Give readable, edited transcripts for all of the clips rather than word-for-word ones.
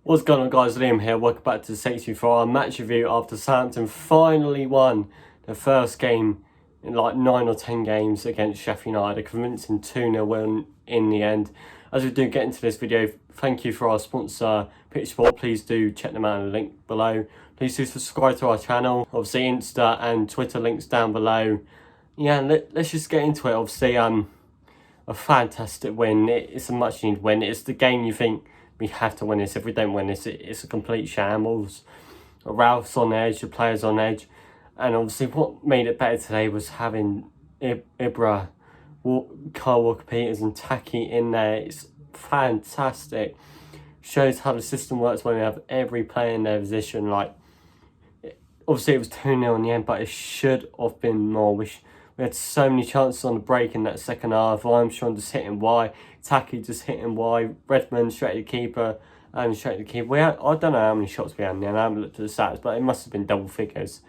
What's going on, guys? Liam here. Welcome back to the 64 match review after Southampton finally won the first game in like 9 or 10 games against Sheffield United. A convincing 2-0 win in the end. As we do get into this video, thank you for our sponsor, Pitch Sport. Please do check them out in the link below. Please do subscribe to our channel. Obviously, Insta and Twitter links down below. Yeah, let's just get into it. Obviously, a fantastic win. It's a much needed win. It's the game you think we have to win this. If we don't win this, it's a complete shambles. Ralph's on edge, the players on edge. And obviously what made it better today was having Ibra, Kyle Walker-Peters and Taki in there. It's fantastic. Shows how the system works when we have every player in their position. Like, obviously it was 2-0 in the end, but it should have been more. We had so many chances on the break in that second half. Armstrong just hitting wide, Taki just hitting wide, Redmond straight to the keeper, and straight to the keeper. I don't know how many shots we had in the end. I haven't looked at the stats, but it must have been double figures.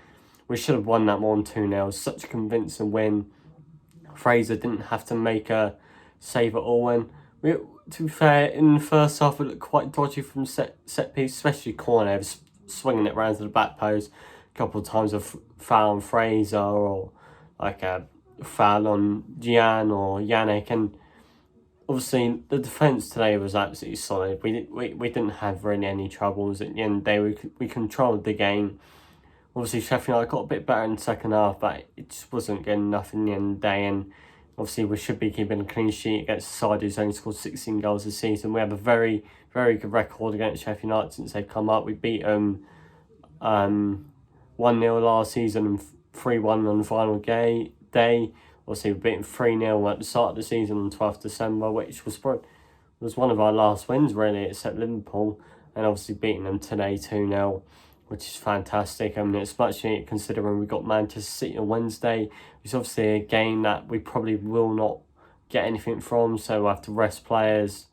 We should have won that more than 2-0. Such a convincing win. Fraser didn't have to make a save at all. And to be fair, in the first half, it looked quite dodgy from set piece, especially corner, swinging it round to the back post. A couple of times of foul on Fraser, or like a foul on Gian or Yannick. And obviously the defence today was absolutely solid. We didn't have really any troubles. At the end of the day, we controlled the game. Obviously Sheffield United got a bit better in the second half, but it just wasn't good enough in the end of the day. And obviously we should be keeping a clean sheet against a side who's only scored 16 goals this season. We have a very, very good record against Sheffield United since they've come up. We beat them 1-0 last season and 3-1 on the final day. Obviously, we beat them 3-0 at the start of the season on 12th December, which was one of our last wins, really, except Liverpool. And obviously beating them today 2-0, which is fantastic. I mean, it's much needed considering we got Manchester City on Wednesday. It's obviously a game that we probably will not get anything from, so we'll have to rest players.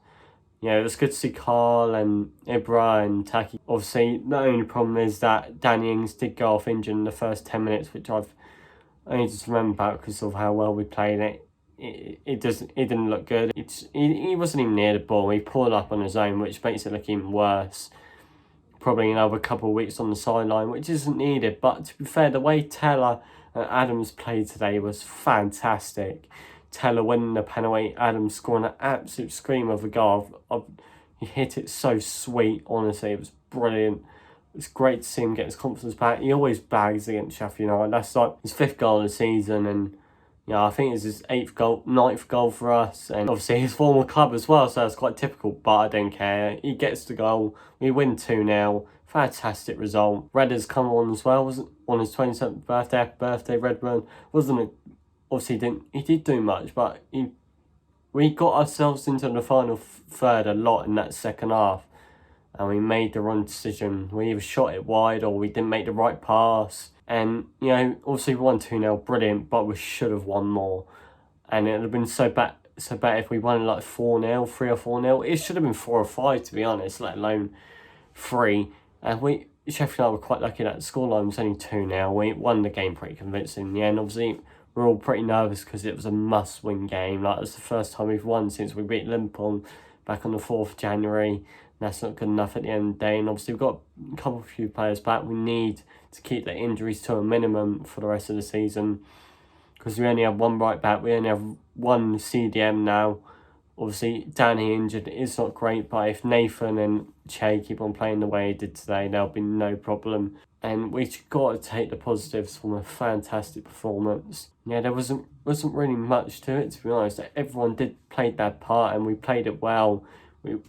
You know, it's good to see Carl and Ibra and Taki. Obviously, the only problem is that Danny Ings did go off injured in the first 10 minutes, which I've only just remembered about because of how well we played it. It didn't look good. He wasn't even near the ball. He pulled up on his own, which makes it look even worse. Probably another couple of weeks on the sideline, which isn't needed. But to be fair, the way Teller and Adams played today was fantastic. Teller winning the penalty, Adams scoring an absolute scream of a goal. He hit it so sweet, honestly. It was brilliant. It's great to see him get his confidence back. He always bags against Sheffield United. That's like his 5th goal of the season, and I think it's his 9th goal for us. And obviously his former club as well, so that's quite typical, but I don't care. He gets the goal. We win 2-0. Fantastic result. Red has come on as well. Wasn't on his 27th birthday. Happy birthday, Redmond. Obviously he did do much, but we got ourselves into the final third a lot in that second half. And we made the wrong decision. We either shot it wide or we didn't make the right pass. And, you know, obviously we won 2-0, brilliant, but we should have won more. And it would have been so bad if we won like 4-0, 3 or 4-0. It should have been 4 or 5, to be honest, let alone 3. And Sheffield United were quite lucky that the scoreline was only 2-0. We won the game pretty convincing in the end. Obviously, we're all pretty nervous because it was a must-win game. Like, it's the first time we've won since we beat Liverpool back on the 4th of January. That's not good enough at the end of the day. And obviously we've got a few players back. We need to keep the injuries to a minimum for the rest of the season, because we only have one right back. We only have one CDM now. Obviously, Danny injured is not great, but if Nathan and Che keep on playing the way he did today, there'll be no problem. And we've got to take the positives from a fantastic performance. Yeah, there wasn't really much to it, to be honest. Everyone did play their part, and we played it well.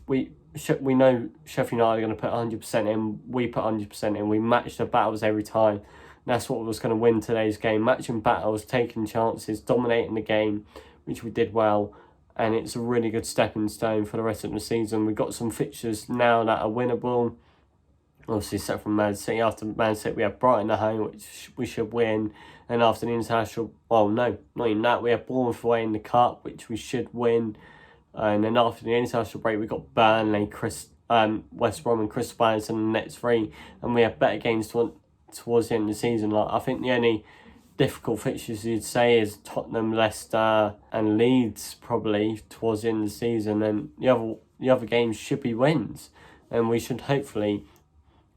We know Sheffield United are going to put 100% in. We put 100% in. We matched the battles every time. And that's what was going to win today's game. Matching battles, taking chances, dominating the game, which we did well. And it's a really good stepping stone for the rest of the season. We've got some fixtures now that are winnable. Obviously, except from Man City. After Man City, we have Brighton at home, which we should win. And after the international... Well, no, not even that. We have Bournemouth away in the Cup, which we should win. And then after the international break, we got Burnley, West Brom and Crystal Palace in the next 3. And we have better games towards the end of the season. Like, I think the only difficult fixtures you'd say is Tottenham, Leicester and Leeds probably towards the end of the season. And the other games should be wins. and we should hopefully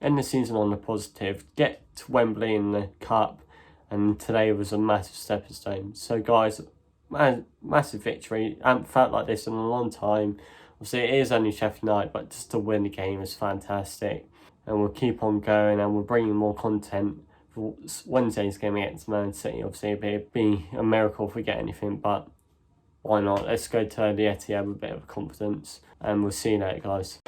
end the season on a positive, get to Wembley in the Cup, and today was a massive stepping stone. So guys, massive victory. I haven't felt like this in a long time. Obviously it is only Sheffield United, but just to win the game is fantastic. And we'll keep on going, and we're bringing more content for Wednesday's game against Man City. Obviously it'd be a miracle if we get anything, but why not? Let's go to the Etihad with a bit of confidence, and we'll see you later, guys.